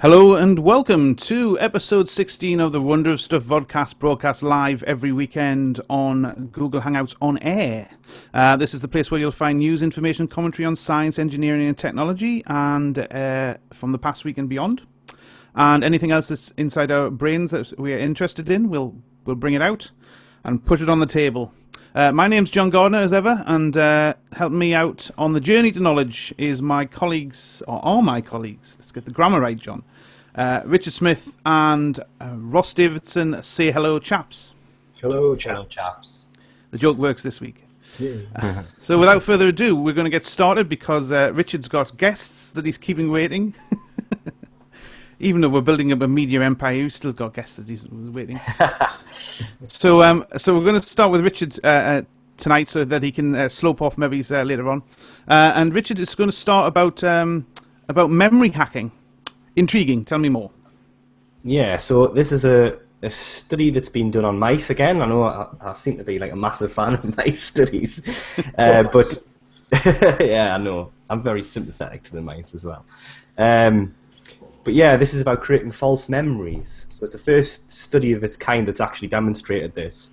Hello and welcome to episode 16 of the Wonder of Stuff vodcast, broadcast live every weekend on Google Hangouts on air. This is the place where you'll find news, information, commentary on science, engineering and technology and from the past week and beyond. And anything else that's inside our brains that we are interested in, we'll bring it out and put it on the table. My name's John Gardner, as ever, and helping me out on the journey to knowledge is my colleagues, or are my colleagues, let's get the grammar right, John, Richard Smith and Ross Davidson. Say hello, chaps. Hello, chaps. The joke works this week. Yeah. So without further ado, we're going to get started because Richard's got guests that he's keeping waiting. Even though we're building up a media empire, he's still got guests that he's waiting. So we're going to start with Richard tonight, so that he can slope off maybe later on. And Richard is going to start about memory hacking. Intriguing. Tell me more. Yeah. So this is a study that's been done on mice again. I know I seem to be like a massive fan of mice studies, but yeah, I know I'm very sympathetic to the mice as well. But yeah, this is about creating false memories. So it's the first study of its kind that's actually demonstrated this.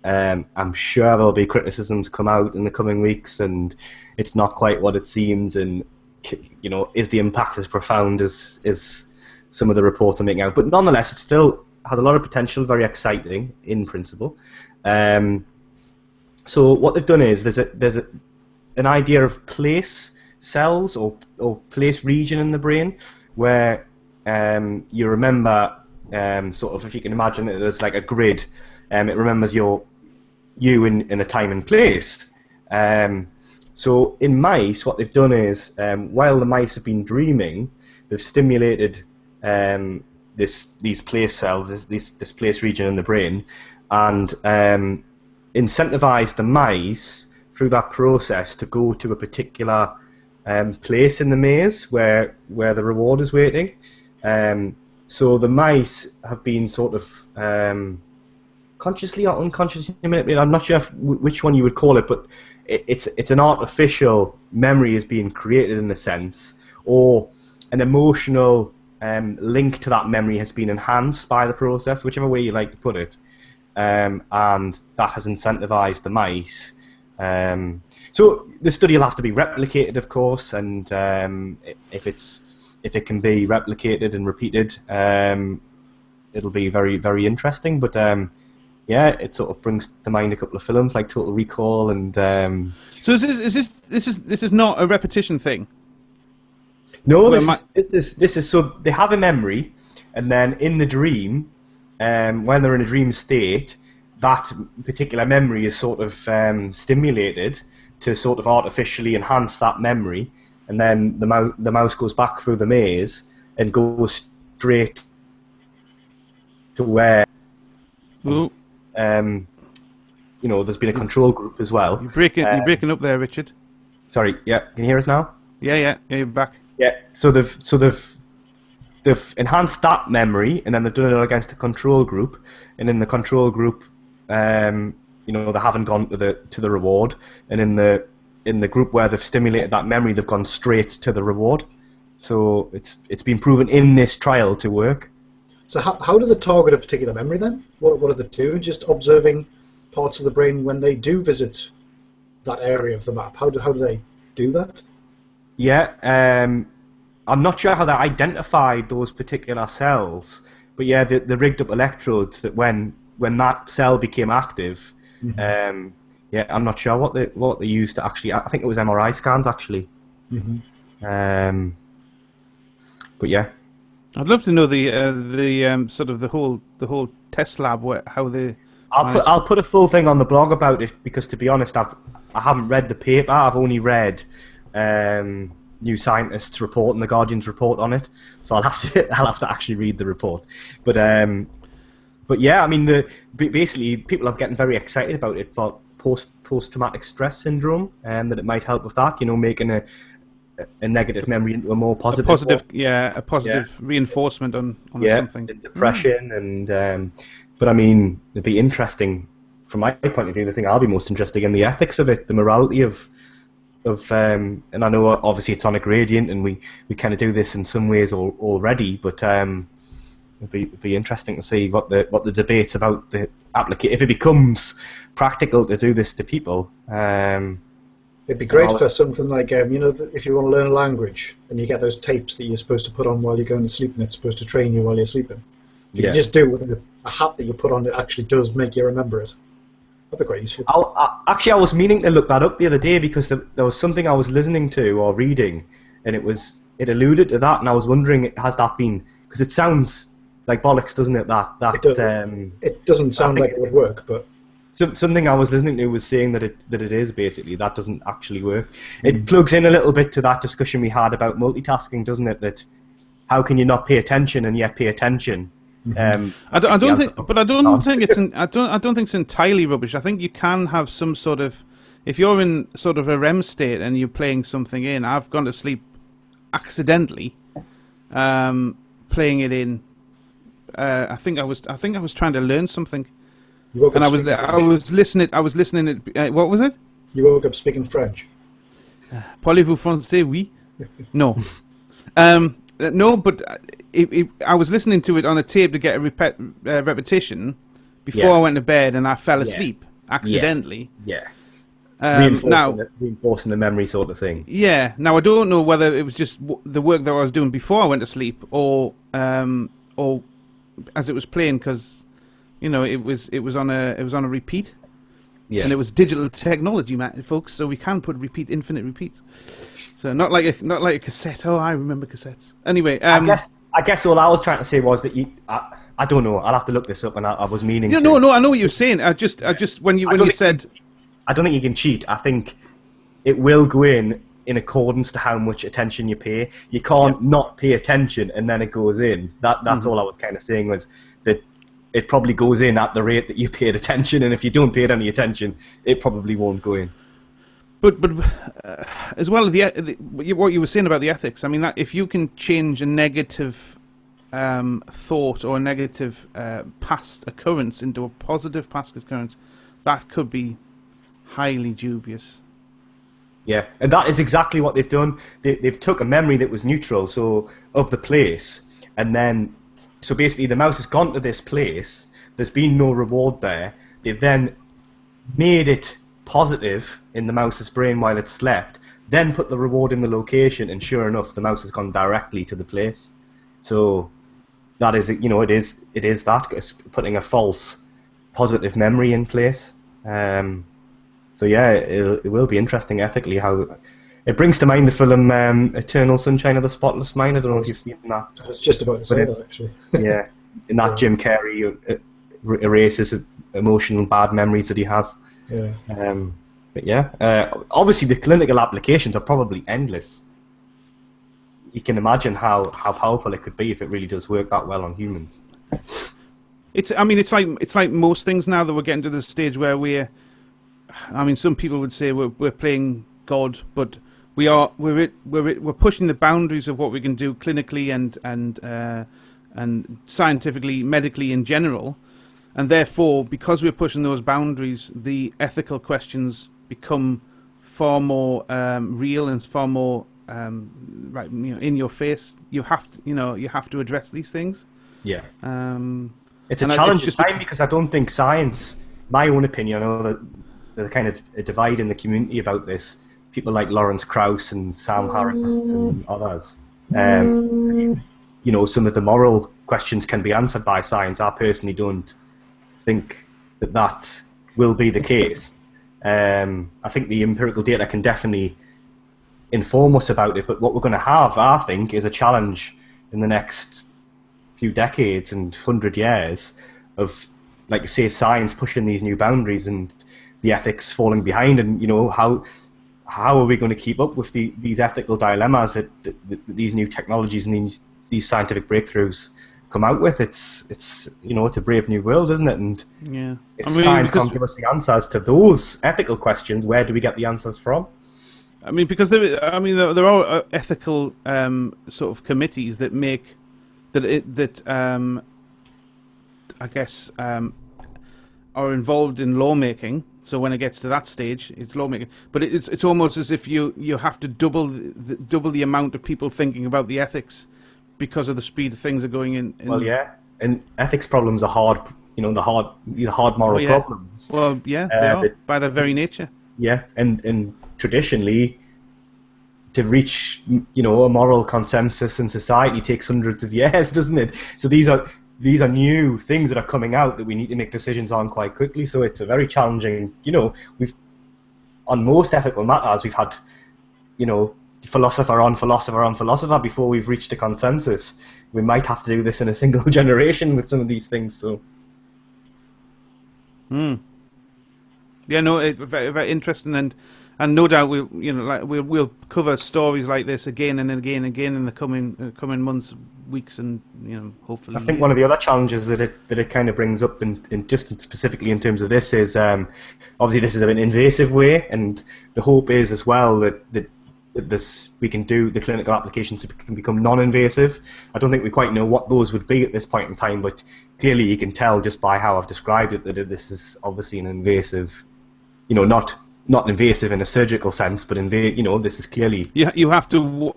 I'm sure there'll be criticisms come out in the coming weeks, and it's not quite what it seems, and you know, is the impact as profound as some of the reports are making out? But nonetheless, it still has a lot of potential, very exciting in principle. So what they've done is there's an idea of place cells or place region in the brain, where you remember, sort of, if you can imagine it as like a grid, it remembers you in a time and place. So in mice, what they've done is, while the mice have been dreaming, they've stimulated these place cells, this place region in the brain, and incentivized the mice through that process to go to a particular place in the maze where the reward is waiting. So the mice have been sort of consciously or unconsciously manipulated. I'm not sure which one you would call it, but it's an artificial memory is being created in a sense, or an emotional link to that memory has been enhanced by the process, whichever way you like to put it, and that has incentivized the mice. So the study will have to be replicated, of course, and if it can be replicated and repeated, it'll be very, very interesting. But yeah, it sort of brings to mind a couple of films like Total Recall and. So is this not a repetition thing? No, this is so they have a memory, and then in the dream, when they're in a dream state, that particular memory is sort of stimulated to sort of artificially enhance that memory, and then the mouse goes back through the maze and goes straight to where you know, there's been a control group as well. You're breaking up there, Richard. Sorry, yeah, can you hear us now? Yeah, you're back. Yeah, so they've enhanced that memory, and then they've done it against a control group, and in the control group, you know, they haven't gone to the reward, and in the group where they've stimulated that memory, they've gone straight to the reward. So it's been proven in this trial to work. So how do they target a particular memory then? What are they doing? Just observing parts of the brain when they do visit that area of the map? How do they do that? Yeah, I'm not sure how they identified those particular cells, but yeah, they rigged up electrodes that when that cell became active, yeah, I'm not sure what they used to actually. I think it was MRI scans actually. But yeah, I'd love to know the sort of the whole test lab how they. I'll put a full thing on the blog about it, because to be honest, I haven't read the paper. I've only read New Scientist's report and the Guardian's report on it, so I'll have to actually read the report. But yeah, I mean, basically people are getting very excited about it for post-traumatic stress syndrome, and that it might help with that. You know, making a negative memory into a more positive. A positive reinforcement on something. Depression and. But I mean, it'd be interesting from my point of view. The thing I'll be most interested in, the ethics of it, the morality of and I know obviously it's on a gradient, and we kind of do this in some ways already, but it'd be interesting to see what the debates about the application, if it becomes practical to do this to people. It'd be great for something like, if you want to learn a language and you get those tapes that you're supposed to put on while you're going to sleep, and it's supposed to train you while you're sleeping. If you just do it with a hat that you put on, it actually does make you remember it. That'd be quite useful. I was meaning to look that up the other day, because there was something I was listening to or reading, and it alluded to that, and I was wondering, has that been, because it sounds like bollocks, doesn't it? It doesn't sound like it would work, but something I was listening to was saying that it is basically, that doesn't actually work. It plugs in a little bit to that discussion we had about multitasking, doesn't it? That how can you not pay attention and yet pay attention? I don't think it's entirely rubbish. I think you can have some sort of, if you're in sort of a REM state and you're playing something in. I've gone to sleep accidentally, playing it in. I think I was trying to learn something. You woke up and I was listening. What was it? You woke up speaking French. Parlez-vous français? Oui. No. No, but I was listening to it on a tape to get a repetition before I went to bed, and I fell asleep accidentally. Yeah. Reinforcing the memory sort of thing. Yeah. Now I don't know whether it was just the work that I was doing before I went to sleep, or as it was playing, because it was on a repeat. Yeah. And it was digital technology, folks, so we can put infinite repeats. So not like a cassette. Oh, I remember cassettes. Anyway, I guess all I was trying to say was that I don't know. I'll have to look this up, and I was meaning. No, I know what you're saying. I just when you said, I don't think you can cheat. I think it will go in accordance to how much attention you pay. You can't not pay attention and then it goes in. That's all I was kind of saying, was that it probably goes in at the rate that you paid attention, and if you don't pay it any attention, it probably won't go in. But as well, what you were saying about the ethics, I mean, that if you can change a negative thought or a negative past occurrence into a positive past occurrence, that could be highly dubious. Yeah, and that is exactly what they've done. They've took a memory that was neutral, so of the place, and then so basically the mouse has gone to this place. There's been no reward there. They've then made it positive in the mouse's brain while it slept, then put the reward in the location, and sure enough, the mouse has gone directly to the place. So that is, it is that, it's putting a false positive memory in place. So yeah, it will be interesting ethically how it brings to mind the film Eternal Sunshine of the Spotless Mind. I don't know if you've seen that. I was just about to say that, actually. Yeah, in that Jim Carrey erases emotional bad memories that he has. Yeah. But yeah, obviously the clinical applications are probably endless. You can imagine how powerful it could be if it really does work that well on humans. It's like most things now that we're getting to the stage where some people would say we're playing God, but we're pushing the boundaries of what we can do clinically and scientifically, medically in general, and therefore, because we're pushing those boundaries, the ethical questions become far more real and far more in your face. You have to address these things. Yeah. It's a challenge because I don't think science. My own opinion, I know that there's kind of a divide in the community about this. People like Lawrence Krauss and Sam Harris and others. Some of the moral questions can be answered by science. I personally don't think that will be the case. I think the empirical data can definitely inform us about it, but what we're going to have, I think, is a challenge in the next few decades and 100 years of, like you say, science pushing these new boundaries and the ethics falling behind, and how are we going to keep up with these ethical dilemmas that these new technologies and these scientific breakthroughs come out with? It's a brave new world, isn't it? And if science can't give us the answers to those ethical questions, where do we get the answers from? I mean, because there are ethical sort of committees that make I guess are involved in lawmaking So when it gets to that stage, it's lawmaking. But it's almost as if you have to double the amount of people thinking about the ethics because of the speed of things are going in. Well, yeah, and ethics problems are hard. The hard moral problems. Well, yeah, they are by their very nature. Yeah, and traditionally, to reach a moral consensus in society takes hundreds of years, doesn't it? So these are new things that are coming out that we need to make decisions on quite quickly. So it's a very challenging. We've on most ethical matters we've had, philosopher on philosopher before we've reached a consensus. We might have to do this in a single generation with some of these things. So. Yeah, no, it's very, very interesting, and no doubt we'll cover stories like this again and again and again in the coming months, weeks, and hopefully. I think one of the other challenges that it kind of brings up, in just specifically in terms of this, is obviously this is an invasive way, and the hope is as well that we can do the clinical applications can become non-invasive. I don't think we quite know what those would be at this point in time, but clearly you can tell just by how I've described it that this is obviously an invasive, not invasive in a surgical sense, but this is clearly you have to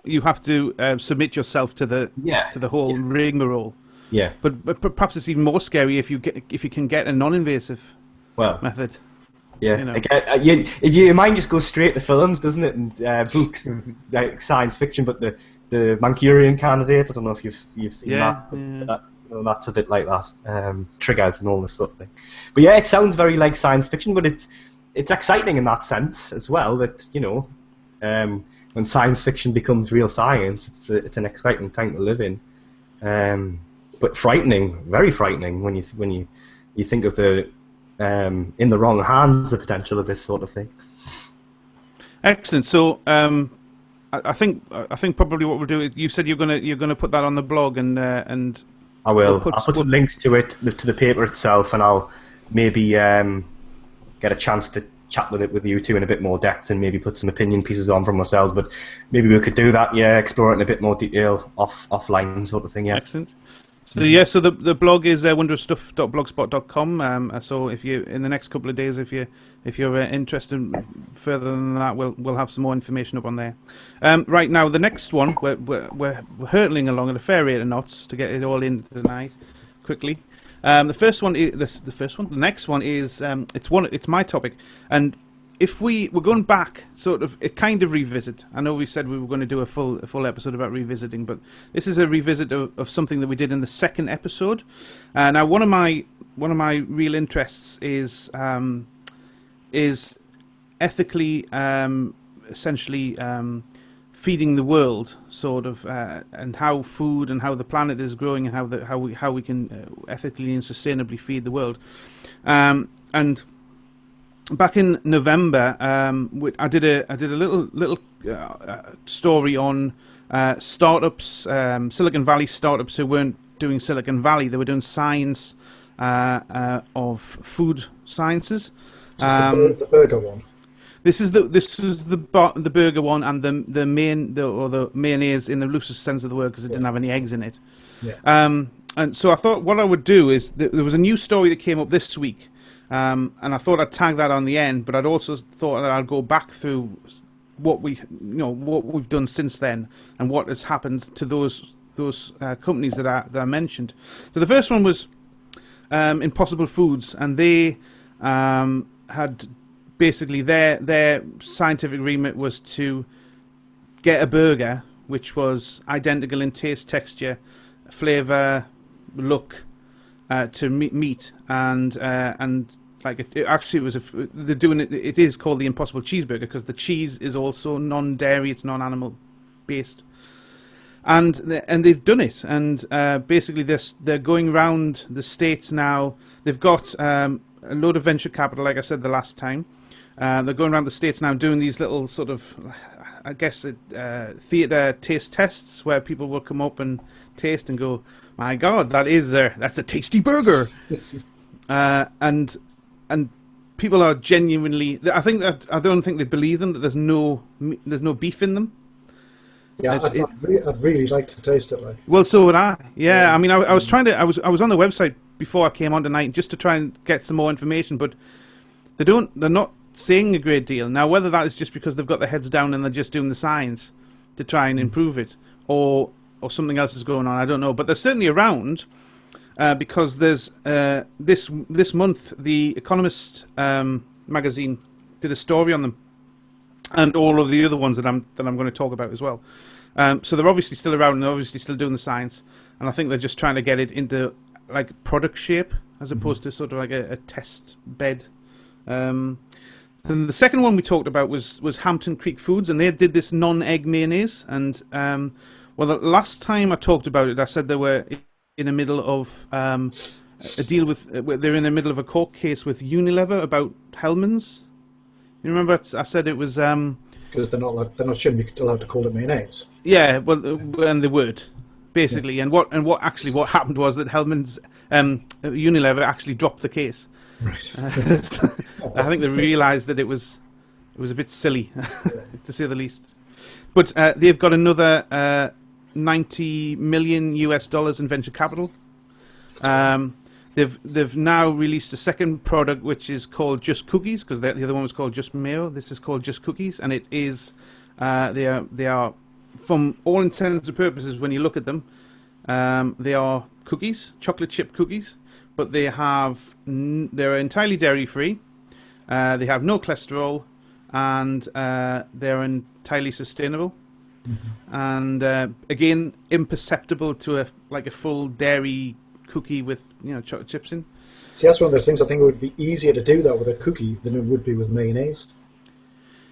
submit yourself to the whole rigmarole. Yeah, but perhaps it's even more scary if you can get a non-invasive method. Yeah, again, your mind just goes straight to films, doesn't it? And books and like science fiction. But the Manchurian Candidate, I don't know if you've seen that. Yeah. That's a bit like that. Triggers and all this sort of thing. But yeah, it sounds very like science fiction, but it's exciting in that sense as well. That when science fiction becomes real science, it's an exciting time to live in. But frightening, very frightening when you think of the in the wrong hands, the potential of this sort of thing. Excellent. So I think probably what we'll do. You said you're gonna put that on the blog, and I will. I'll put some links to it, to the paper itself, and I'll maybe get a chance to chat with you two in a bit more depth, and maybe put some opinion pieces on from ourselves. But maybe we could do that. Yeah, explore it in a bit more detail offline, sort of thing. Yeah. Excellent. So so the blog is wonderofstuff.blogspot.com. So if you in the next couple of days, if you're interested further than that, we'll have some more information up on there. Right now, the next one we're hurtling along at a fair rate of knots to get it all in tonight, quickly. The next one is it's my topic, and if we're going back, sort of, it kind of revisit. I know we said we were going to do a full episode about revisiting, but this is a revisit of something that we did in the second episode. Now, one of my real interests is ethically, essentially, feeding the world, sort of, and how food and how the planet is growing, and how we can ethically and sustainably feed the world, and. Back in November, I did a little story on startups, Silicon Valley startups who weren't doing Silicon Valley; they were doing science of food sciences. The burger one. This is the burger one, and the mayonnaise in the loosest sense of the word, because it didn't have any eggs in it. Yeah. And so I thought what I would do is there was a new story that came up this week. And I thought I'd tag that on the end, but I'd also thought that I'd go back through what we've done since then and what has happened to those companies that I mentioned. So the first one was Impossible Foods, and they had basically their scientific remit was to get a burger which was identical in taste, texture, flavour, look to meat, and like it actually was they're doing it. It is called the Impossible Cheeseburger because the cheese is also non-dairy, it's non-animal based, and they've done it. And basically, they're going around the states now. They've got a load of venture capital, like I said the last time. They're going around the states now doing these little sort of, I guess, theatre taste tests where people will come up and taste and go, "My God, that's a tasty burger," and people are genuinely. I don't think they believe them that there's no beef in them. Yeah, I'd really like to taste it. Like. Well, so would I. Yeah, I mean, I was trying to. I was on the website before I came on tonight just to try and get some more information, but they're not saying a great deal. Now, whether that is just because they've got their heads down and they're just doing the science to try and improve it, or something else is going on, I don't know. But they're certainly around, because there's this month the Economist magazine did a story on them, and all of the other ones that I'm going to talk about as well. So they're obviously still around, and they're obviously still doing the science, and I think they're just trying to get it into like product shape as opposed to sort of like a test bed. And the second one we talked about was Hampton Creek Foods, and they did this non-egg mayonnaise. And well, the last time I talked about it, I said they were in the middle of a deal with. They're in the middle of a court case with Unilever about Hellmann's. You remember I said it was because they're not shouldn't be allowed to call it mayonnaise. Yeah, well, and they would basically, yeah. and what happened was that Hellmann's Unilever actually dropped the case. Right. I think they realised that it was a bit silly, to say the least. But they've got another $90 million in venture capital. They've now released a second product which is called Just Cookies, because the other one was called Just Mayo. This is called Just Cookies, and it is they are from all intents and purposes, when you look at them, they are cookies, chocolate chip cookies, but they're entirely dairy free. They have no cholesterol, and they're entirely sustainable. Mm-hmm. And again, imperceptible to a full dairy cookie with chocolate chips in. See, that's one of those things. I think it would be easier to do that with a cookie than it would be with mayonnaise.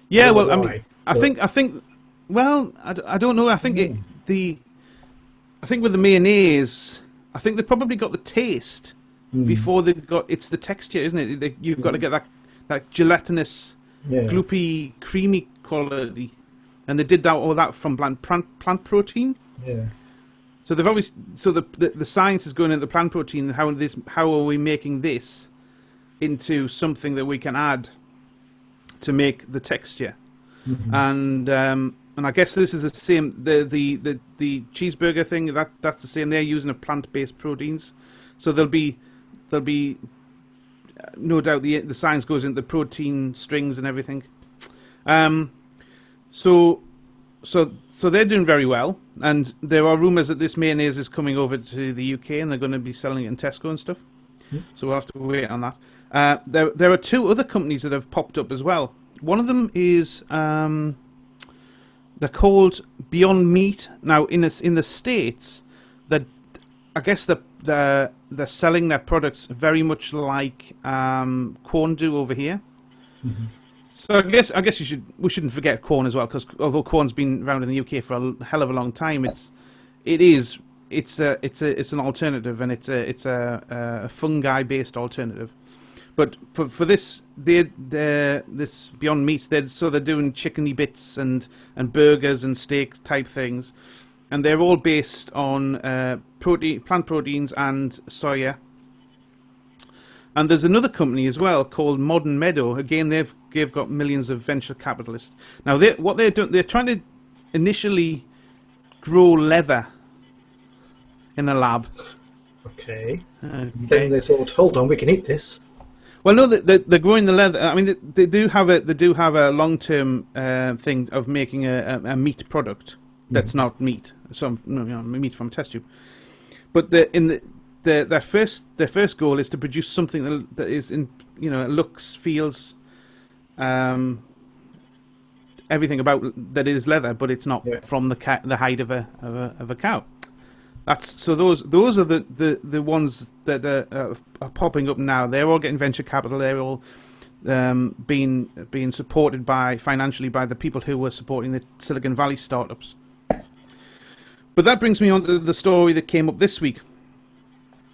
Yeah, well, I think. Well, I don't know. I think I think with the mayonnaise, I think they probably got the taste before they got. It's the texture, isn't it? You've got to get that gelatinous, gloopy, creamy quality, and they did all that from plant protein. Yeah. So they've always the science is going into the plant protein. How are we making this into something that we can add to make the texture? Mm-hmm. And I guess this is the same. The cheeseburger thing, that's the same. They're using plant-based proteins, so there'll be no doubt the science goes into the protein strings and everything. So they're doing very well, and there are rumours that this mayonnaise is coming over to the UK, and they're going to be selling it in Tesco and stuff. Mm-hmm. So we'll have to wait on that. There are two other companies that have popped up as well. One of them is they're called Beyond Meat. Now in the States, that I guess they're selling their products very much like Quorn do over here. Mm-hmm. So I guess we shouldn't forget Quorn as well, because although Quorn's been around in the UK for a hell of a long time, it's an alternative, and it's a fungi based alternative. But for this, this Beyond Meat, they're doing chickeny bits and burgers and steak type things, and they're all based on plant proteins and soya. And there's another company as well called Modern Meadow. Again, they've got millions of venture capitalists. Now, what they're doing, they're trying to initially grow leather in a lab. Okay. Then they thought, hold on, we can eat this. Well, no, they're growing the leather. I mean, they do have a long-term thing of making a meat product that's not meat, meat from a test tube. But their first goal is to produce something that is looks, feels, everything about that is leather, but it's not from the hide of a cow. Those are the ones that are popping up now. They're all getting venture capital. They're all being supported financially by the people who were supporting the Silicon Valley startups. But that brings me on to the story that came up this week.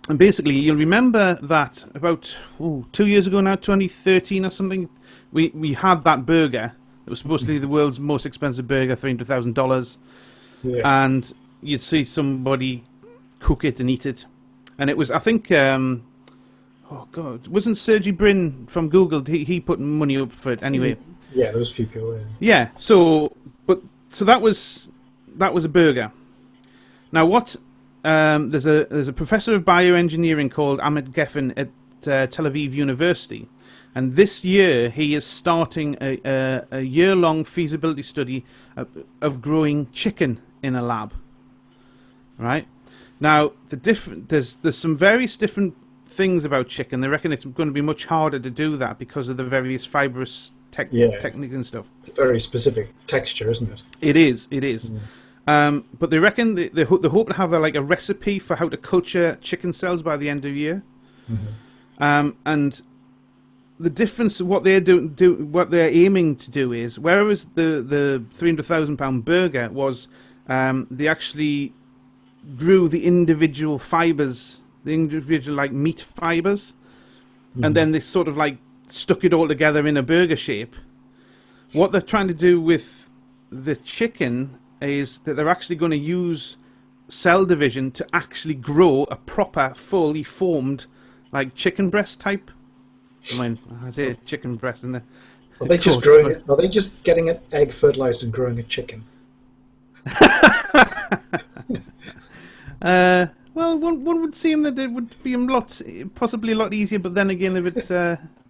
And basically, you'll remember that about 2 years ago now, 2013 or something, we had that burger. It was supposed to be the world's most expensive burger, $300,000. Yeah. And you'd see somebody cook it and eat it. And it was, I think, wasn't Sergey Brin from Google, he put money up for it anyway. Yeah, there was a few people there. Yeah, so that was a burger. Now what, there's a professor of bioengineering called Amit Geffen at Tel Aviv University, And this year he is starting a year-long feasibility study of growing chicken in a lab. Right? Now, there's some various different things about chicken. They reckon it's going to be much harder to do that because of the various fibrous technique and stuff. It's a very specific texture, isn't it? It is. But they reckon they hope to have a recipe for how to culture chicken cells by the end of the year. And the difference, what they're what they're aiming to do is, whereas the £300,000 burger was, they actually grew the individual fibers, the individual meat fibers, and then they sort of stuck it all together in a burger shape. What they're trying to do with the chicken is that they're actually going to use cell division to actually grow a proper, fully formed, chicken breast type. I mean, I say chicken breast in the. Are they just growing it? Are they just getting an egg fertilized and growing a chicken? Well, one would seem that it would be possibly a lot easier, but then again, a bit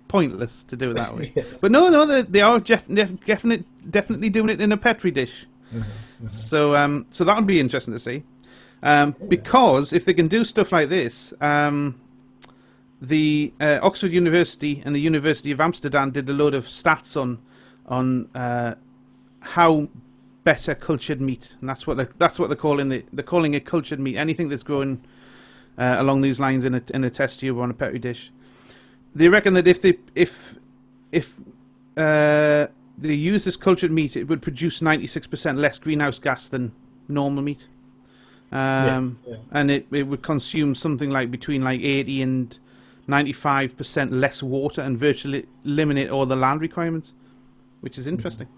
pointless to do it that way. But no, they are definitely doing it in a petri dish. So that would be interesting to see. Because if they can do stuff like this, the Oxford University and the University of Amsterdam did a load of stats on how better cultured meat, and that's what they're calling it cultured meat. Anything that's grown along these lines in a test tube or on a petri dish. They reckon that if they use this cultured meat, it would produce 96% less greenhouse gas than normal meat, and it would consume something between 80 and 95% less water and virtually eliminate all the land requirements, which is interesting.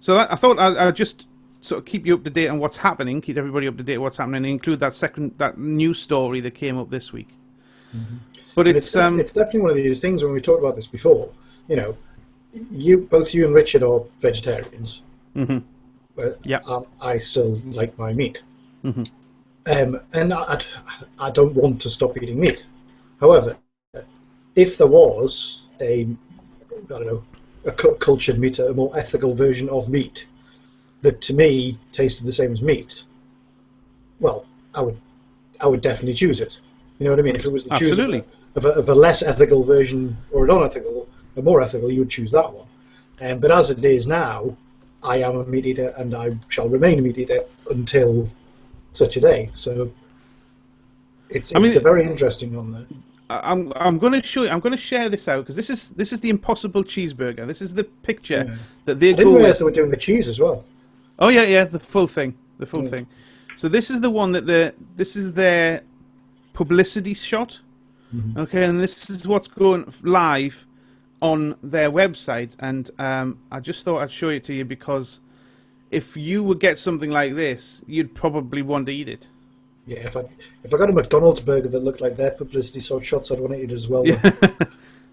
So I thought I'd just sort of keep you up to date on what's happening, keep everybody up to date on what's happening, and include that news story that came up this week. But it's definitely one of these things. When we talked about this before, both you and Richard are vegetarians. I still like my meat, and I don't want to stop eating meat. However, if there was a cultured meat, a more ethical version of meat that to me tasted the same as meat, well, I would definitely choose it. You know what I mean? If it was the choose of a less ethical version or a non-ethical, a more ethical, you would choose that one. But as it is now, I am a meat eater and I shall remain a meat eater until such a day. So it's a very interesting one there. I'm going to show you. I'm going to share this out because this is the Impossible Cheeseburger. This is the picture that they. I didn't realize they were doing the cheese as well. Oh yeah, the full thing, thing. So this is the one that this is their publicity shot. Okay, and this is what's going live on their website, and I just thought I'd show it to you because if you would get something like this, you'd probably want to eat it. Yeah, if I got a McDonald's burger that looked like their publicity shots, I'd want to eat it as well.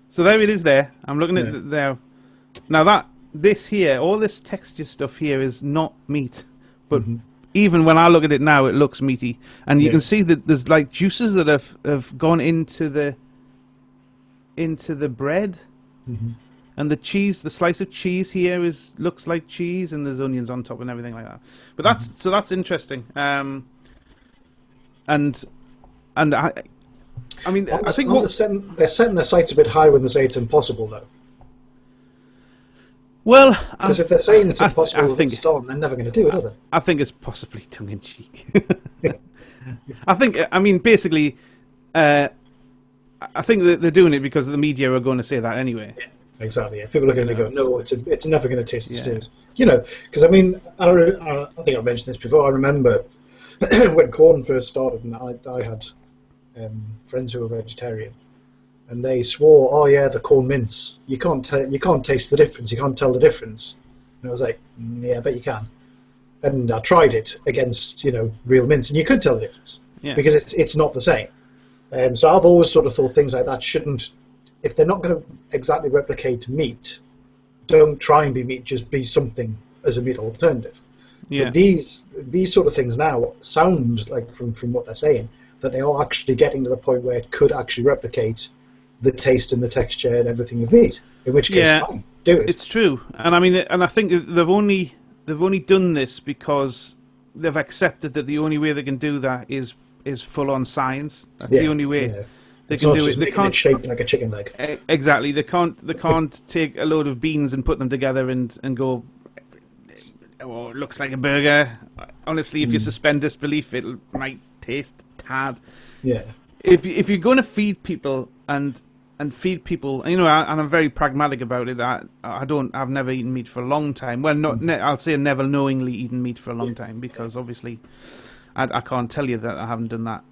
So there it is. There, I'm looking at it there. Now this here, all this texture stuff here is not meat, but even when I look at it now, it looks meaty, and you can see that there's juices that have gone into the bread, and the cheese, the slice of cheese here looks like cheese, and there's onions on top and everything like that. But that's interesting. And I mean, I think they're setting their sights a bit high when they say it's impossible, though. Well, because if they're saying it's impossible, it's done, they're never going to do it, are they? I think it's possibly tongue-in-cheek. I mean, basically, I think that they're doing it because the media are going to say that anyway. Yeah, exactly. Yeah. People are going to go, no, it's never going to taste the same. Because I mean, I think I mentioned this before. I remember when corn first started, and I had friends who were vegetarian, and they swore, "Oh yeah, the corn mince. You can't taste the difference. You can't tell the difference." And I was like, "Yeah, I bet you can." And I tried it against real mince, and you could tell the difference because it's not the same. So I've always sort of thought things like that shouldn't, if they're not going to exactly replicate meat, don't try and be meat. Just be something as a meat alternative. Yeah. But these sort of things now sound like from what they're saying that they are actually getting to the point where it could actually replicate the taste and the texture and everything of meat. In which case, fine, do it. It's true, and I mean, and I think they've only done this because they've accepted that the only way they can do that is full on science. That's the only way they can do it. They can't shape like a chicken leg. Exactly. They can't take a load of beans and put them together and go, oh, it looks like a burger. Honestly, if you suspend disbelief, it might taste tad. Yeah. If you're going to feed people and feed people, and I'm very pragmatic about it. I've never eaten meat for a long time. Well, I'll say never knowingly eaten meat for a long time, because obviously I can't tell you that I haven't done that.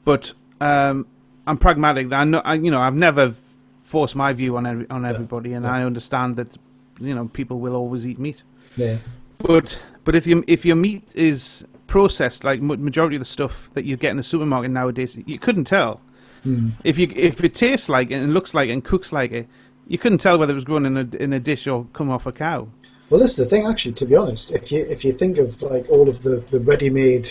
But I'm pragmatic. I've never forced my view on everybody, and I understand that people will always eat meat. Yeah. But if your meat is processed, like majority of the stuff that you get in the supermarket nowadays, you couldn't tell. If it tastes like it and looks like it and cooks like it, you couldn't tell whether it was grown in a dish or come off a cow. Well, this is the thing, actually. To be honest, if you think of like all of the ready-made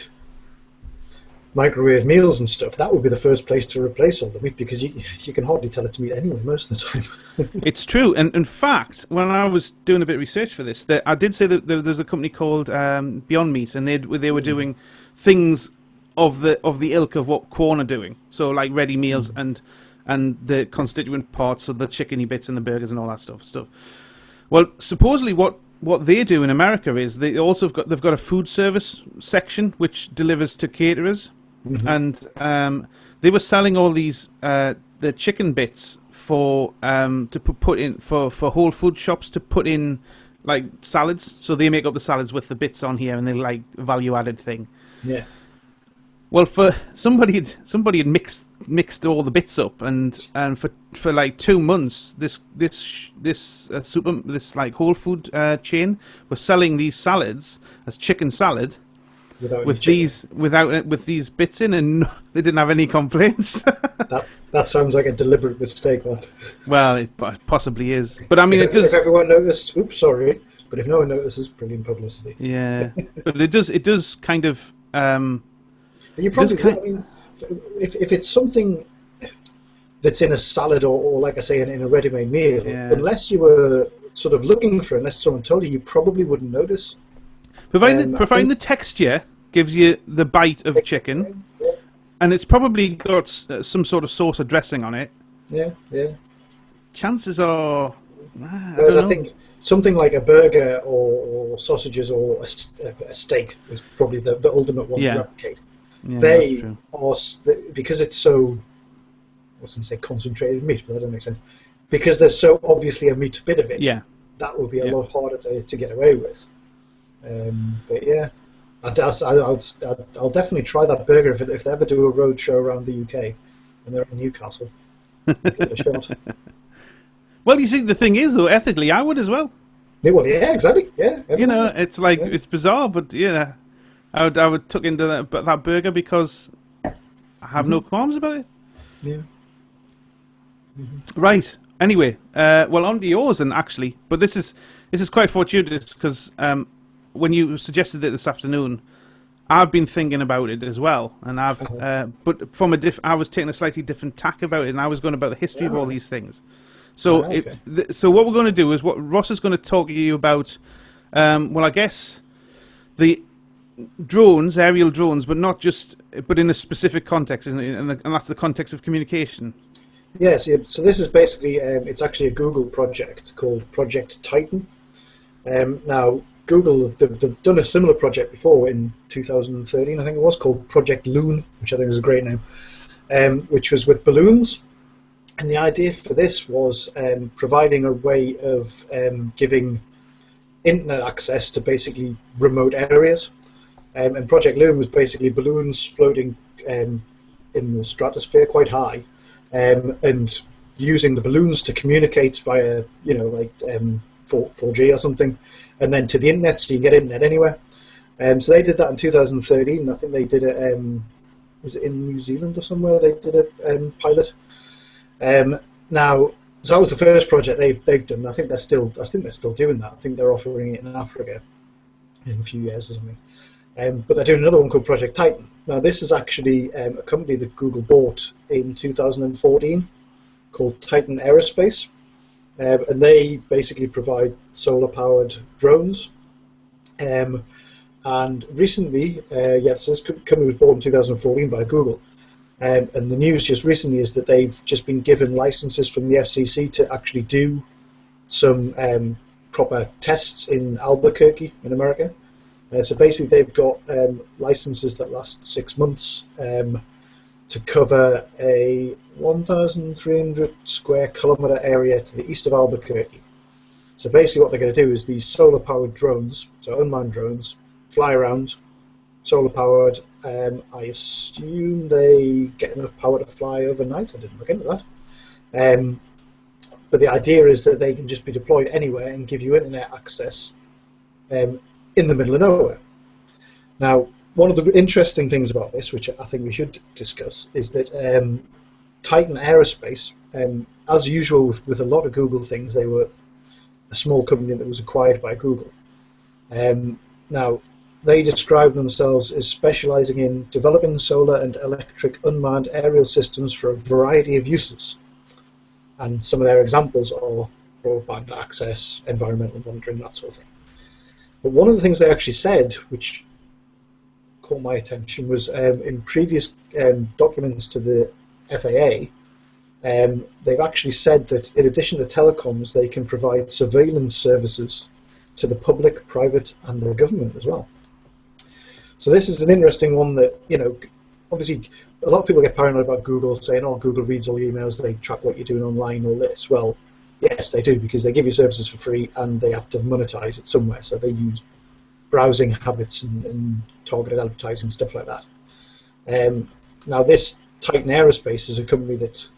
microwave meals and stuff, that would be the first place to replace all the meat, because you can hardly tell it's meat anyway most of the time. It's true, and in fact, when I was doing a bit of research for this, I did say that there's a company called Beyond Meat, and they were doing things of the ilk of what Quorn are doing, so like ready meals and the constituent parts of the chickeny bits and the burgers and all that stuff. Well, supposedly what they do in America is they've got a food service section which delivers to caterers, and they were selling all these the chicken bits for to put in for whole food shops to put in like salads. So they make up the salads with the bits on here, and they like value added thing. Yeah. Well, for somebody had mixed all the bits up, and for like 2 months, this like whole food chain was selling these salads as chicken salad with these bits in, and they didn't have any complaints. That sounds like a deliberate mistake. That. Well, it possibly is, but I mean, if everyone noticed, oops, sorry, but if no one notices, brilliant publicity. Yeah, but it does kind of. You probably, I mean, if it's something that's in a salad or like I say, in a ready-made meal, unless you were sort of looking for it, unless someone told you, you probably wouldn't notice. Providing the texture gives you the bite of chicken, and it's probably got some sort of sauce or dressing on it. Yeah. Chances are... Whereas I think something like a burger or sausages or a steak is probably the ultimate one to replicate. Yeah, they are, because it's so, I wasn't say concentrated meat, but that doesn't make sense. Because there's so obviously a meat bit of it, that would be a lot harder to get away with. But yeah, I'll definitely try that burger if they ever do a road show around the UK and they're in Newcastle. Give it a shot. Well, you see, the thing is, though, ethically, I would as well. Yeah, well, yeah, exactly. Yeah, it's like it's bizarre, but I would tuck into that burger because I have no qualms about it. Yeah. Right. Anyway, well, on to yours, and actually, but this is quite fortuitous because when you suggested it this afternoon, I've been thinking about it as well, and but from I was taking a slightly different tack about it, and I was going about the history of all these things. So, so what we're going to do is what Ross is going to talk to you about. Well, I guess the drones, aerial drones, but not just, but in a specific context, isn't it? And that's the context of communication. Yes. So this is basically it's actually a Google project called Project Titan. Now, Google they've done a similar project before in 2013, I think it was, called Project Loon, which I think is a great name, which was with balloons. And the idea for this was providing a way of giving internet access to basically remote areas. And Project Loon was basically balloons floating in the stratosphere quite high, and using the balloons to communicate via, 4G or something, and then to the internet, so you can get internet anywhere. So they did that in 2013. I think they did it. Was it in New Zealand or somewhere? They did a pilot. Now, so that was the first project they've done. I think they're still doing that. I think they're offering it in Africa in a few years or something. But they're doing another one called Project Titan. Now, this is actually a company that Google bought in 2014. called Titan Aerospace, and they basically provide solar-powered drones. And recently, yes, this company was bought in 2014 by Google, and the news just recently is that they've just been given licenses from the FCC to actually do some proper tests in Albuquerque in America. So basically they've got licenses that last 6 months to cover a 1,300 square kilometre area to the east of Albuquerque. So basically what they're going to do is these solar-powered drones, so unmanned drones, fly around, solar-powered. I assume they get enough power to fly overnight. I didn't look into that. But the idea is that they can just be deployed anywhere and give you internet access in the middle of nowhere. Now, one of the interesting things about this, which I think we should discuss, is that Titan Aerospace, as usual with a lot of Google things, they were a small company that was acquired by Google. Now, they describe themselves as specializing in developing solar and electric unmanned aerial systems for a variety of uses. And some of their examples are broadband access, environmental monitoring, that sort of thing. But one of the things they actually said, which caught my attention, was in previous documents to the FAA, they've actually said that in addition to telecoms, they can provide surveillance services to the public, private, and the government as well. So this is an interesting one that, you know, obviously a lot of people get paranoid about Google, saying, oh, Google reads all your emails, they track what you're doing online, all this. Well, yes, they do, because they give you services for free and they have to monetize it somewhere. So they use browsing habits and targeted advertising, stuff like that. Now, this Titan Aerospace is a company that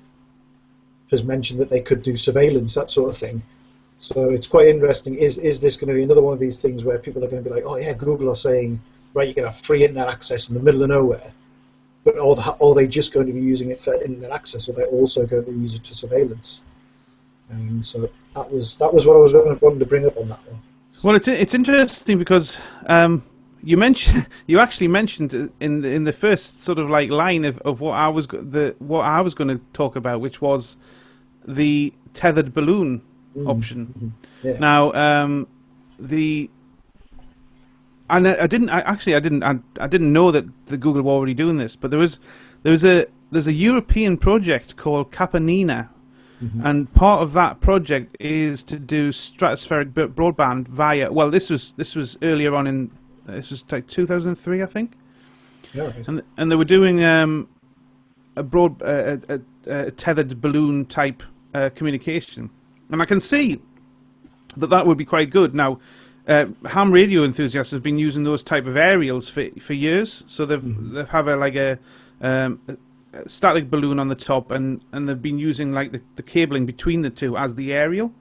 has mentioned that they could do surveillance, that sort of thing. So it's quite interesting. Is this going to be another one of these things where people are going to be like, oh yeah, Google are saying, right, you can have free internet access in the middle of nowhere, but are they just going to be using it for internet access, or are they also going to use it for surveillance? So that was what I was wanting to bring up on that one. Well, it's interesting because you actually mentioned in the first sort of like line of what I was going to talk about, which was the tethered balloon option. Yeah. Now, I didn't know that the Google were already doing this, but there's a European project called Capanina, and part of that project is to do stratospheric broadband via. Well, this was earlier on this was like 2003, I think. Yeah. And they were doing a tethered balloon type communication, and I can see that would be quite good. Now, ham radio enthusiasts have been using those type of aerials for years. So they have a static balloon on the top, and they've been using like the cabling between the two as the aerial.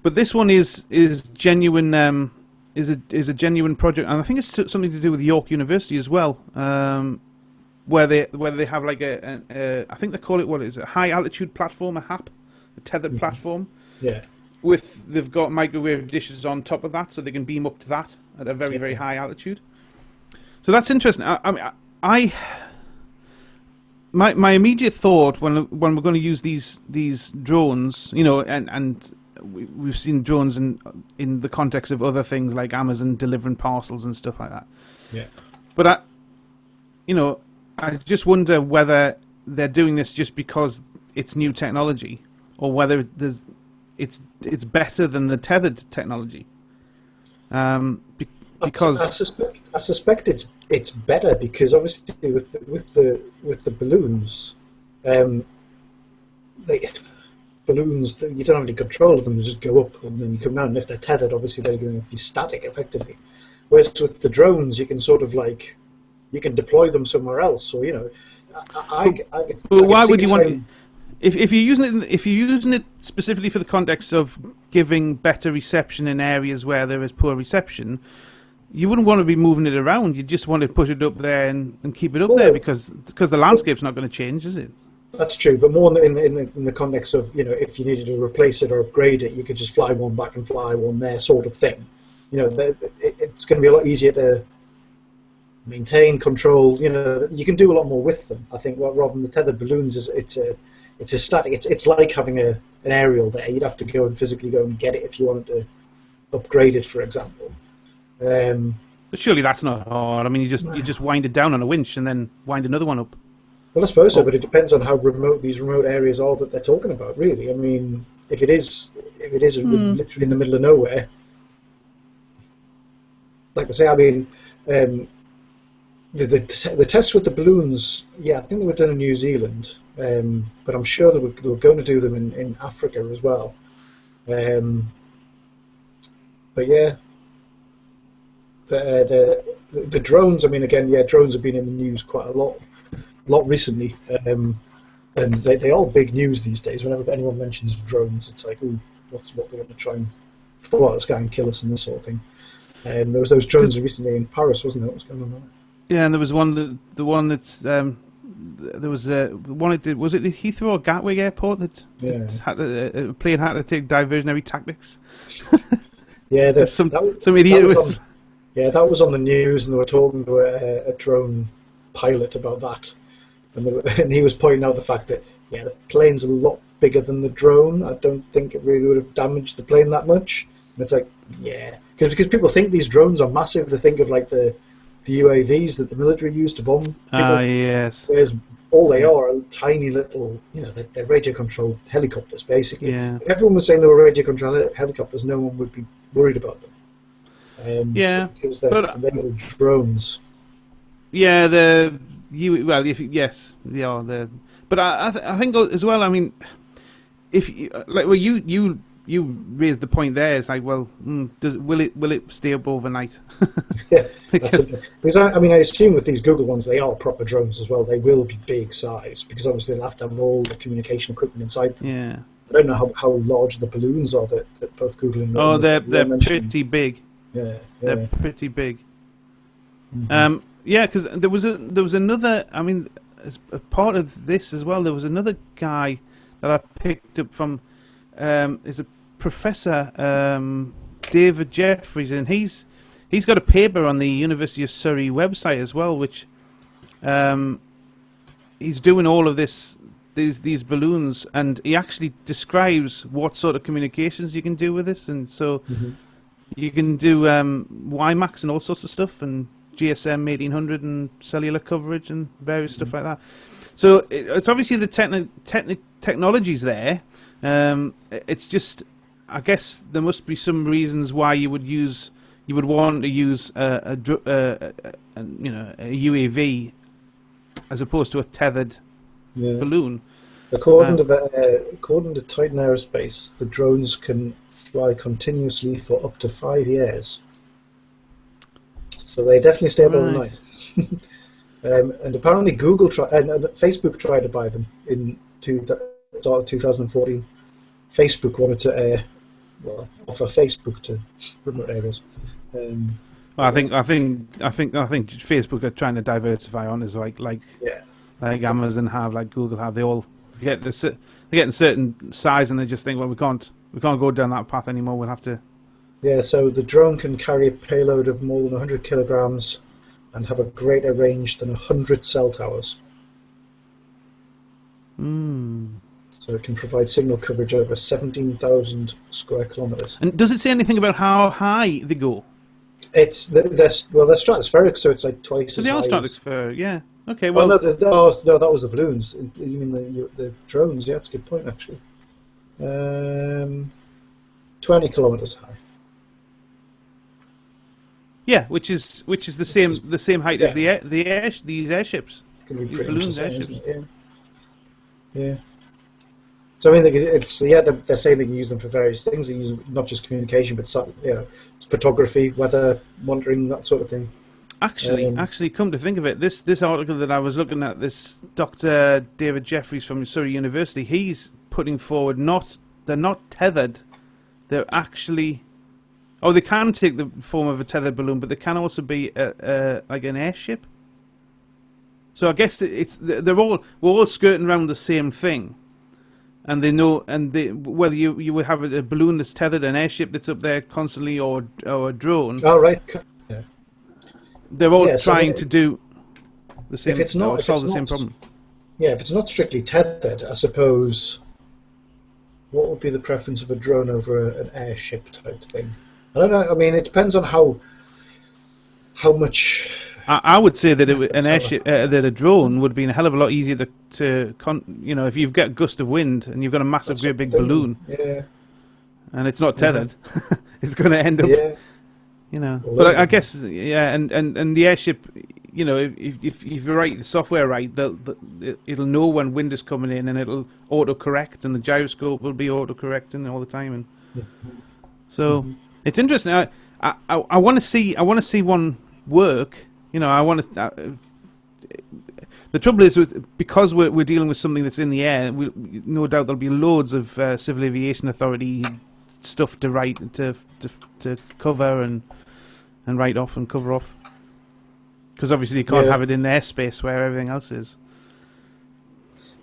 But this one is genuine. Is a genuine project, and I think it's something to do with York University as well, where they have like I think they call it, what is it, a high altitude platform, a HAP, a tethered platform. Yeah. They've got microwave dishes on top of that, so they can beam up to that at a very, very high altitude. So that's interesting. My immediate thought when we're going to use these drones, you know, and we've seen drones in the context of other things like Amazon delivering parcels and stuff like that. Yeah. But I just wonder whether they're doing this just because it's new technology, or whether it's better than the tethered technology. Because I suspect it's better, because obviously with the balloons, balloons, you don't have any control of them; they just go up and then you come down. And if they're tethered, obviously they're going to be static effectively. Whereas with the drones, you can sort of like deploy them somewhere else. So you know, but why would you want? If you're using it specifically for the context of giving better reception in areas where there is poor reception, you wouldn't want to be moving it around. You just want to put it up there and keep it up there, because the landscape's not going to change, is it? That's true, but more in the context of, you know, if you needed to replace it or upgrade it, you could just fly one back and fly one there, sort of thing. You know, it's going to be a lot easier to maintain, control. You know, you can do a lot more with them. I think rather than the tethered balloons, it's a static. It's like having an aerial there. You'd have to go and physically go and get it if you wanted to upgrade it, for example. But surely that's not hard. I mean, you just wind it down on a winch and then wind another one up. Well, I suppose so, but it depends on how remote these remote areas are that they're talking about. Really, I mean, if it is literally in the middle of nowhere, like I say, I mean, the tests with the balloons, yeah, I think they were done in New Zealand, but I'm sure they were going to do them in Africa as well. But yeah, the drones. I mean, again, yeah, drones have been in the news quite a lot recently, and they are big news these days. Whenever anyone mentions drones, it's like, ooh, what they're going to try and fall out of the sky and kill us and this sort of thing. There was those drones recently in Paris, wasn't there? What was going on there? Yeah, and there was one the one that's there was one it did, was it Heathrow or Gatwick Airport that a plane had to take diversionary tactics. Yeah, some idiot was. That was on the news, and they were talking to a drone pilot about that, and he was pointing out the fact that the plane's a lot bigger than the drone. I don't think it really would have damaged the plane that much. And it's like, because people think these drones are massive. They think of like the UAVs that the military use to bomb people. Yes. Whereas all they are tiny little, they're radio-controlled helicopters, basically. Yeah. If everyone was saying they were radio-controlled helicopters, no one would be worried about them. Because they're labeled drones. Yeah, but I think as well. I mean, if you raised the point there. It's like, well, will it stay up overnight? Yeah, because I assume with these Google ones, they are proper drones as well. They will be big size because obviously they'll have to have all the communication equipment inside them. Yeah. I don't know how large the balloons are that both Google and they're pretty big. Yeah, they're pretty big. Mm-hmm. Because there was another. I mean, as a part of this as well, there was another guy that I picked up from. Is a Professor David Jeffries, and he's got a paper on the University of Surrey website as well, which he's doing all of these balloons, and he actually describes what sort of communications you can do with this, and so you can do WiMAX and all sorts of stuff, and GSM 1800 and cellular coverage and various stuff like that. So it's obviously the technology's there. It's just, I guess there must be some reasons why you would want to use a UAV as opposed to a tethered balloon. According to Titan Aerospace, the drones can fly continuously for up to 5 years. So they definitely stay up overnight. And apparently Google and Facebook tried to buy them in 2014. Facebook wanted to offer Facebook to remote areas. Well, I think Facebook are trying to diversify on as like Amazon have, like Google have. They all they're getting certain size, and they just think, well, we can't go down that path anymore. We'll have to. Yeah, so the drone can carry a payload of more than 100 kilograms and have a greater range than 100 cell towers. So it can provide signal coverage over 17,000 square kilometers. And does it say anything about how high they go? They're stratospheric, so it's like twice as high. So they are stratospheric, yeah. Okay, well, well... no, that was the balloons. You mean the drones? Yeah, that's a good point, actually. 20 kilometers high. Yeah, which is the same height as these airships. Can be these pretty balloons, airships. Yeah. So I mean, they're saying they can use them for various things. They use them not just communication, but photography, weather monitoring, that sort of thing. Actually, come to think of it, this article that I was looking at, this Dr. David Jeffries from Surrey University, he's putting forward they're not tethered, they're actually. Oh, they can take the form of a tethered balloon, but they can also be like an airship. So I guess we're all skirting around the same thing, and they know, whether you would have a balloon that's tethered, an airship that's up there constantly, or a drone. Oh, right. Yeah. They're all trying to do the same, if it's not, solve the same problem. if it's not strictly tethered, I suppose. What would be the preference of a drone over an airship type thing? I don't know. I mean, it depends on how much. I would say that an airship, that a drone would be a hell of a lot easier if you've got a gust of wind and you've got a massive, great big balloon, and it's not tethered, it's going to end up, But I guess, and the airship, if you write the software right, it'll know when wind is coming in, and it'll autocorrect, and the gyroscope will be autocorrecting all the time, and so it's interesting. I want to see one work. The trouble is because we're dealing with something that's in the air. No doubt there'll be loads of Civil Aviation Authority stuff to write to cover and write off and cover off. Because obviously you can't have it in airspace where everything else is.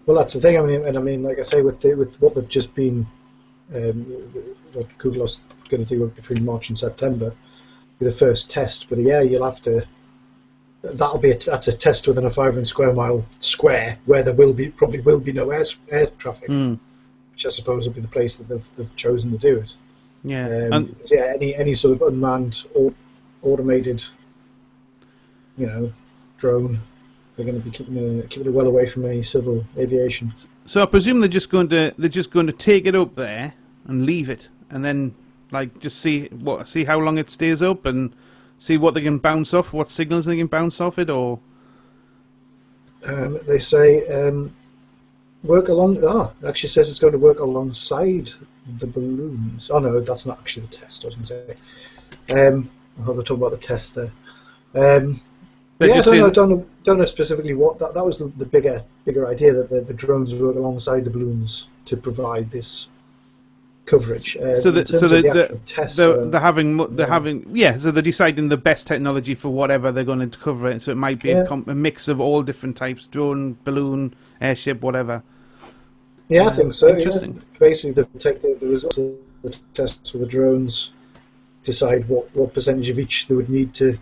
Well, that's the thing. I mean, like I say, with what they've just been, what Google is going to do between March and September, be the first test. But you'll have to. That's a test within a 500 square mile square where there probably will be no air traffic, which I suppose will be the place that they've chosen to do it. Yeah. Any sort of unmanned or automated, drone, they're going to be keeping it well away from any civil aviation. So I presume they're just going to take it up there and leave it, and then just see how long it stays up and see what they can bounce off, what signals they can bounce off it, or they say work along. It actually says it's going to work alongside the balloons. Oh no, that's not actually the test. I was going to say. I thought they were talking about the test there. I don't know specifically what that was. The bigger idea that the drones work alongside the balloons to provide this coverage. So they're deciding the best technology for whatever they're going to cover it. So it might be a mix of all different types: drone, balloon, airship, whatever. Yeah, I think so. Interesting. Basically, they take the results of the tests for the drones, decide what percentage of each they would need to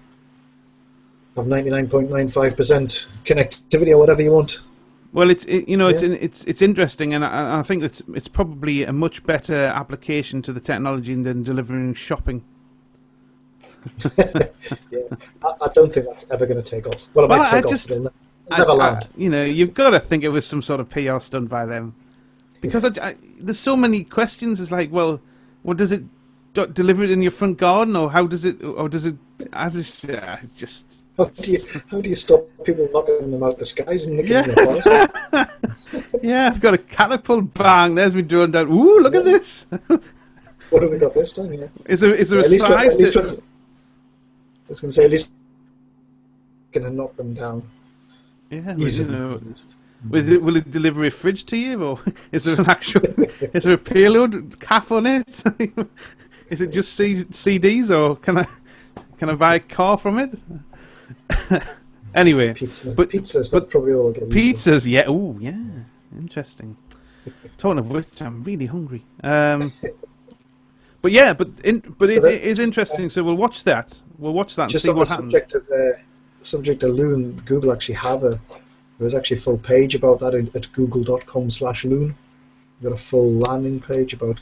have 99.95% connectivity or whatever you want. Well, it's interesting, and I think it's probably a much better application to the technology than delivering shopping. I don't think that's ever going to take off. Well, it might take off, but it'll never land. You've got to think it was some sort of PR stunt by them, because there's so many questions. It's like, well, what does it deliver it in your front garden, or how does it, or does it? How do you stop people knocking them out the skies and nicking them in the forest? Yeah, I've got a catapult. Bang! There's me drone down. Ooh, look at this. What have we got this time? Yeah. Is there a size? I was going to say at least going to knock them down. Yeah, will it deliver a fridge to you, or is there is there a payload cap on it? Is it just CDs, or can I buy a car from it? Anyway, pizzas. That's probably all I get. Pizzas, yeah. Oh, yeah. Interesting. Talking of which, I'm really hungry. But it is interesting. So we'll watch that. And see what happens. Subject of Loon, Google actually there's actually a full page about that at google.com/Loon. We've got a full landing page about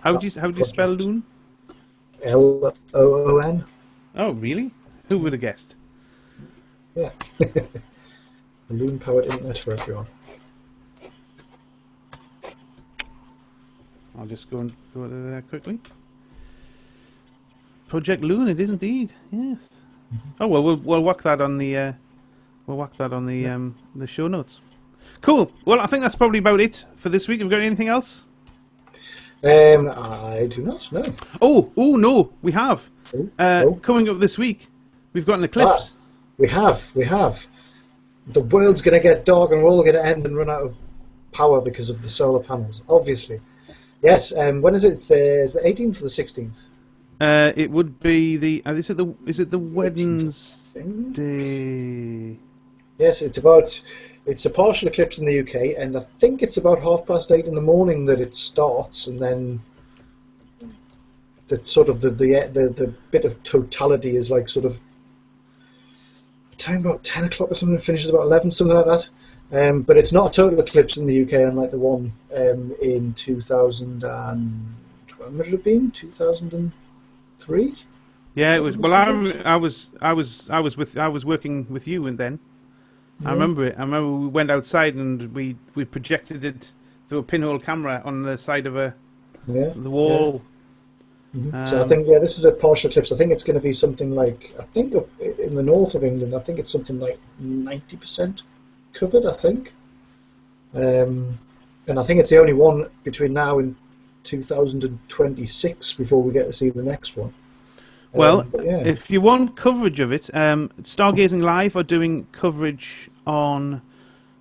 how do you spell Loon? LOON. Oh, really? Who would have guessed? Yeah. The Loon-powered internet for everyone. I'll just go there quickly. Project Loon, it is indeed. Yes. Mm-hmm. Oh well, we'll whack that on the the show notes. Cool. Well, I think that's probably about it for this week. Have we got anything else? I do not. No. Oh no, we have. Coming up this week, we've got an eclipse. We have. The world's going to get dark and we're all going to end and run out of power because of the solar panels, obviously. Yes, when is it? Is the 18th or the 16th? It would be is it the Wednesday? Yes, it's a partial eclipse in the UK, and I think it's about 8:30 in the morning that it starts, and then the bit of totality is like sort of time about 10 o'clock or something. It finishes about 11, something like that. But it's not a total eclipse in the UK, unlike the one in 2000 and when would it have been? 2003. Yeah, it was. Well, I was working with you, and then I remember it. I remember we went outside and we projected it through a pinhole camera on the side of the wall. Yeah. So I think this is a partial eclipse. I think it's going to be something like, I think up in the north of England, I think it's something like 90% covered. I think, and I think it's the only one between now and 2026 before we get to see the next one. Well, if you want coverage of it, Stargazing Live are doing coverage on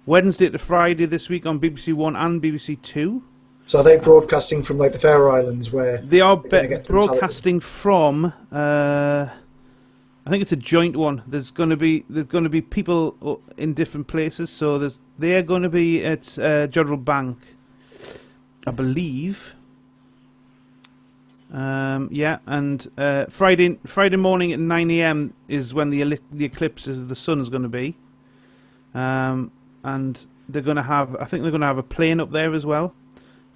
Wednesday to Friday this week on BBC One and BBC Two. So are they broadcasting from like the Faroe Islands, where they are broadcasting from? I think it's a joint one. There's going to be people in different places. So they're going to be at Jodrell Bank, I believe. And Friday morning at 9 AM is when the eclipse of the sun is going to be, and they're going to have. I think they're going to have a plane up there as well.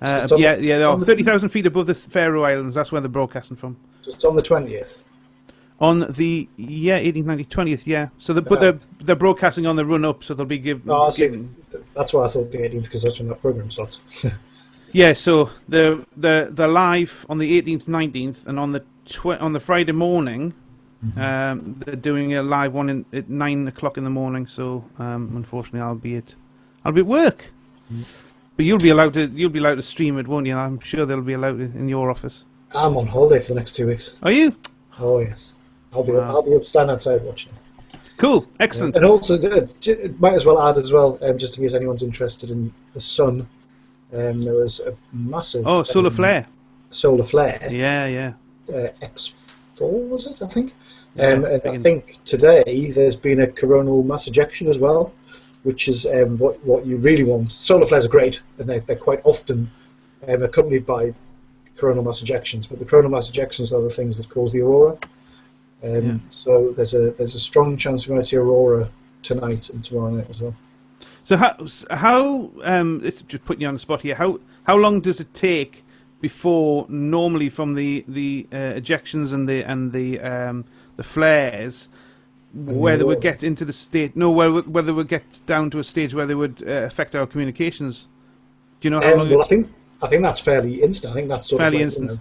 They are 30,000 feet above the Faroe Islands. That's where they're broadcasting from. So it's on the 20th. On the 18th, 19th, 20th, yeah. So they're broadcasting on the run up, so they'll be given. That's why I thought the 18th, because that's when that program starts. Yeah, so they're live on the 18th, 19th, and on the Friday morning, they're doing a live one at 9 o'clock in the morning. So unfortunately, I'll be at work. But you'll be allowed to stream it, won't you? I'm sure they'll be allowed in your office. I'm on holiday for the next 2 weeks. Are you? Oh yes, I'll be up standing outside watching it. Cool, excellent. And also, might as well add as well, just in case anyone's interested in the sun. There was a massive solar flare. Solar flare. Yeah. X4 was it? I think. Yeah, and I think today there's been a coronal mass ejection as well, which is what you really want. Solar flares are great, and they're quite often accompanied by coronal mass ejections. But the coronal mass ejections are the things that cause the aurora. So there's a strong chance we might see aurora tonight and tomorrow night as well. So how it's just putting you on the spot here. How long does it take before normally from the ejections and the flares, where they would get into the state? No, whether they would get down to a stage where they would affect our communications. Do you know how long? Well, I think that's fairly instant. I think that's sort fairly of like, instant.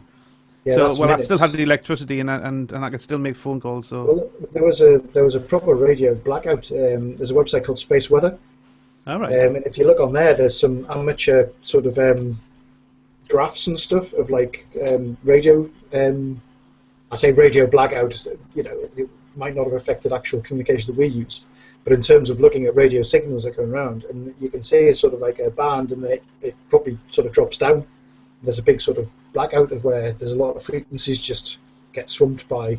I still have the electricity and I can still make phone calls. So there was a proper radio blackout. There's a website called Space Weather. All right. And if you look on there's some amateur sort of graphs and stuff of like radio. I say radio blackout. It might not have affected actual communications that we used, but in terms of looking at radio signals that go around, and you can see it's sort of like a band, and it probably sort of drops down. There's a big sort of blackout of where there's a lot of frequencies just get swamped by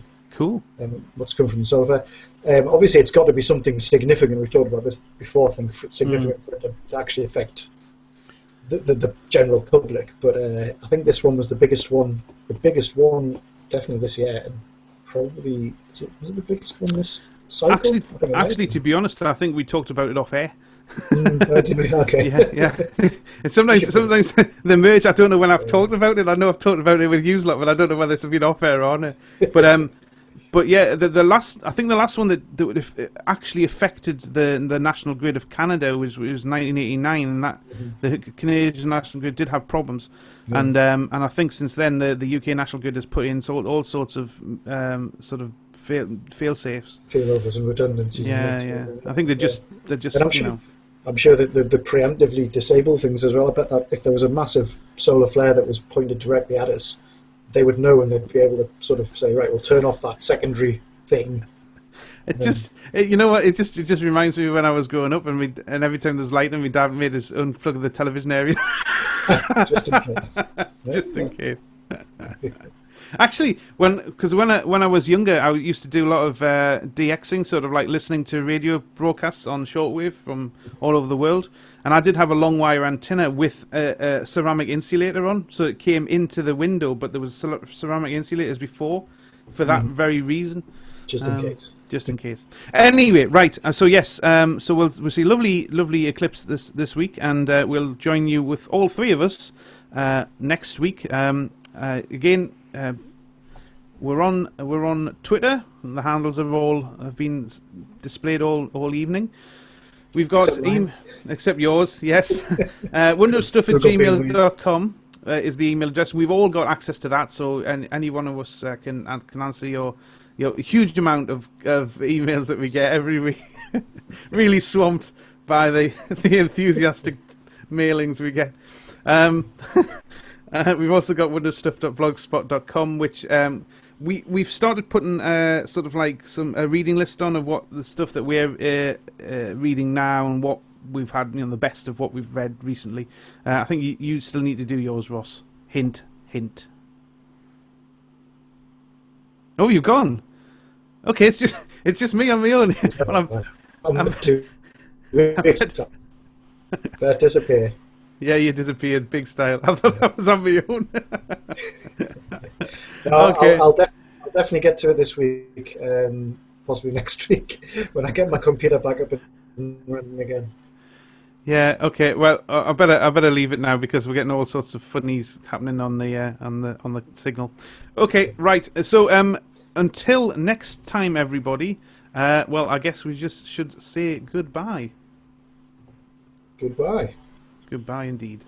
what's come from the solar flare. Obviously, it's got to be something significant. We've talked about this before. I think significant for it to actually affect the general public. But I think this one was the biggest one definitely this year, and probably was it the biggest one this cycle? Actually, to be honest, I think we talked about it off air. Okay. Yeah. And sometimes the merge. I don't know when I've talked about it. I know I've talked about it with you lot, but I don't know whether it's been off air or on. But yeah, the last one that actually affected the national grid of Canada was 1989, and that the Canadian national grid did have problems, and I think since then the UK national grid has put in all sorts of sort of fail safes, failovers and redundancies. Yeah. I think they're just I'm sure that the preemptively disable things as well. I bet that if there was a massive solar flare that was pointed directly at us, they would know, and they'd be able to sort of say, right, we'll turn off that secondary thing. You know what? It just reminds me when I was growing up, and every time there was lightning, my dad made us unplug the television area, just in case. Just in case. Actually, when I was younger, I used to do a lot of DXing, sort of like listening to radio broadcasts on shortwave from all over the world. And I did have a long wire antenna with a ceramic insulator on, so it came into the window, but there was ceramic insulators before, for that very reason. Just in case. Just in case. Anyway, right. So yes. So we'll see lovely eclipse this week, and we'll join you with all three of us next week. Again, we're on Twitter. And the handles have been displayed all evening. We've got except yours, yes. wonderstuff@gmail.com is the email address. We've all got access to that, so any one of us can answer your huge amount of emails that we get every week. Really swamped by the enthusiastic mailings we get. We've also got wonderstuff.blogspot.com, which we've started putting sort of like a reading list on of what the stuff that we're reading now and what we've had, the best of what we've read recently. I think you still need to do yours, Ross. Hint, hint. Oh, you've gone. Okay, it's just me on my own. Well, I'm too. That disappear. Yeah, you disappeared big style. I thought that was on my own. No, okay. I'll definitely get to it this week, possibly next week when I get my computer back up and running again. Yeah. Okay. Well, I better leave it now because we're getting all sorts of funnies happening on the signal. Okay. Right. So until next time, everybody. Well, I guess we just should say goodbye. Goodbye. Goodbye indeed.